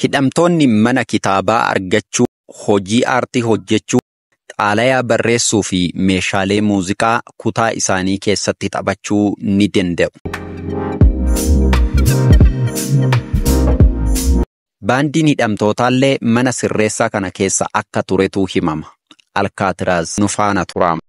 Hidhamtoonni mana kitaabaa argachuu, hojii aartii hojjechuu, xaalayaa barreessuu fi meeshaalee muuziqaa kutaa isaanii keessatti taphachuu ni danda'u. Baandiin hidhamtootaallee mana sirreessaa kana keessa akka turetu himama. Alkaatiraaz nu faana turama.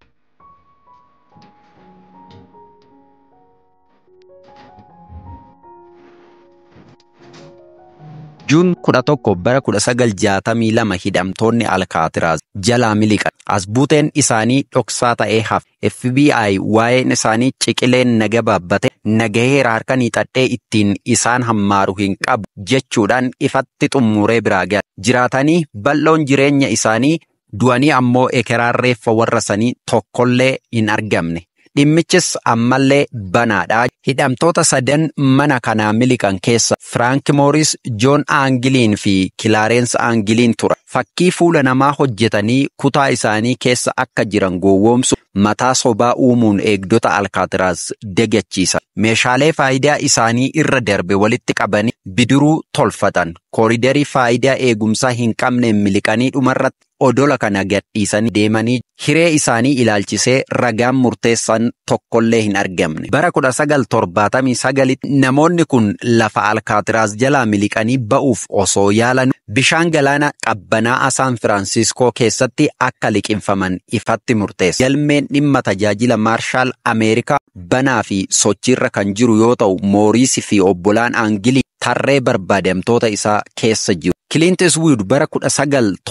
Juun 11 bara 1962 hidhamtoonni Alkaatiraaz jalaa miliqan. As buuteen isaanii dhoksaa ta'ee hafe. FBI waa'een isaanii ciqileen naga baabbate nagaheera harkanii xadhee ittiin isaan hammaaru hin qabu jechuudhaan ifatti xummuree biraa gala. Jiraatanii bal'oon jireenya isaanii du'anii ammoo ekeraarreeffa warra sanii tokkollee hin argamne. Dhimmichis ammallee banaadha. Hidhamtoota sadan mana kanaa miliqan keessa Frank Morris, John Angiliin fi Clarence Angiliin tura. Fakkii fuula namaa hojjetanii kutaa isaanii keessa akka jiran gowwoomsu mataa sobaa uumuun eegdota Alkaatiraaz dagachiisa. Meeshaalee faayidaa isaanii irra darbe walitti qabanii bidiruu tolfatan. Kooridarii faayidaa eegumsaa hin qabne miliqanii dhumarratti odola kana gadhiisanii deemanii hiree isaanii ilaalchisee ragaan murteessan tokkollee hin argamne. Bara 1979 namoonni kun lafa Alkaatiraaz jalaa miliqanii ba'uuf osoo yaalan bishaan galaana qabbanaa'aa San Francisco keessatti akka liqinfaman ifatti murteessa. Galmeen dhimma tajaajila Maarshaal Ameerikaa banaa fi sochiirra kan jiru yoo ta'u Mooriis fi obbolaan Angilii tarree barbaadamtoota isaa keessa jiru. Clint Eastwood bara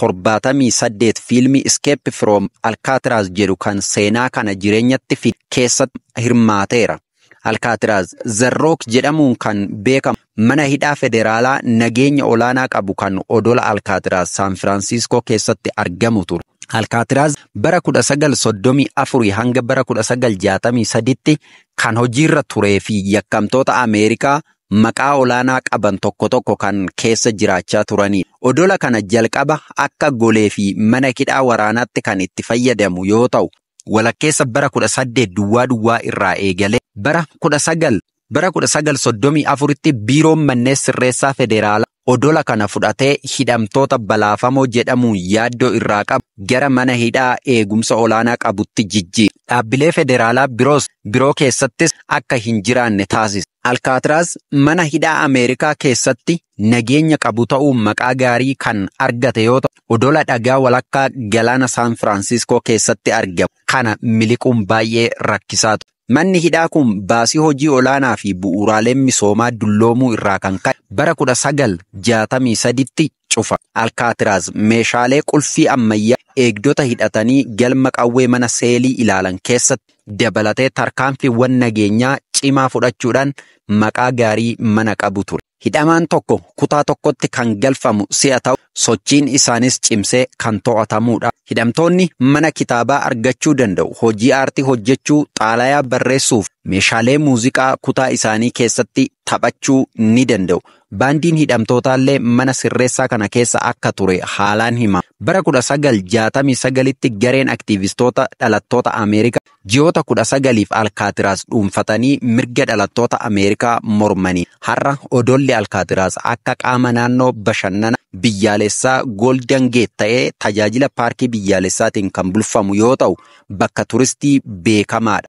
1978 fiilmii Escape from Alcatraz jedhu kan seenaa kana jireenyatti fi keessatti hirmaateera. Alcatraz The Rock jedhamuun kan beekamu mana hidhaa federaalaa nageenya olaanaa qabu kan odola Alcatraz San Francisco keessatti argamu ture. Alcatraz bara 1934 hanga bara 1963tti kan hojiirra turee fi yakkamtoota Ameerikaa maqaa olaanaa qaban tokko kan keessa jiraachaa turanii. Odola kana jalqaba akka golee fi mana hidhaa waraanaatti kan itti fayyadamu yoo ta'u, walakkeessa bara 18 duwwaa irraa eegale bara 1934tti biiroon manneen sirreessaa federaalaa odola kana fudhatee hidhamtoota balaafamoo jedhamuun yaaddoo irraa qabu gara mana hidhaa eegumsa olaanaa qabutti jijjiira. Dhaabbilee federaalaa biroo keessattis akka hin jiraanne taasisa. Alkaatiraaz mana hidhaa Ameerikaa keessatti nageenya qabu ta'uu maqaa gaarii kan argate yoo ta'u, odola dhagaa walakkaa galaana San Francisco keessatti argamu kana miliquun baay'ee rakkisaatu. Manni hidhaa kun baasii hojii olaanaa fi bu'uuraaleen misoomaa dulloomuu irraa kan ka'e bara 1963tti cufa. Alkaatiraaz meeshaalee qulfii ammayyaa eegdota hidhatanii galma qawwee mana seelii ilaalan keessatti dabalatee tarkaanfiiwwan nageenyaa cimaa fudhachuudhaan maqaa gaarii mana qabu ture. Hidhamaan tokko kutaa tokkotti kan galfamu si'a ta'u sochiin isaanis cimsee kan to'atamuudha. Hidhamtoonni mana kitaabaa argachuu danda'u. Hojii aartii hojjechuu, xaalayaa barreessuuf meeshaalee muuziqaa kutaa isaanii keessatti taphachuu ni danda'u. Baandiin hidhamtootaallee mana sirreessaa kana keessa akka ture haalaan hima. Bara 1969tti gareen aktiivistoota dhalattoota Ameerikaa ji'oota 19f Alkaatiraaz dhuunfatanii mirga dhalattoota Ameerikaa mormanii. Har'a odolli Alkaatiraaz akka qaama naannoo bashannana biyyaalessaa Golden Gate ta'ee tajaajila paarkii biyyaalessaatiin kan bulfamu yoo ta'u, bakka turistii beekamaadha.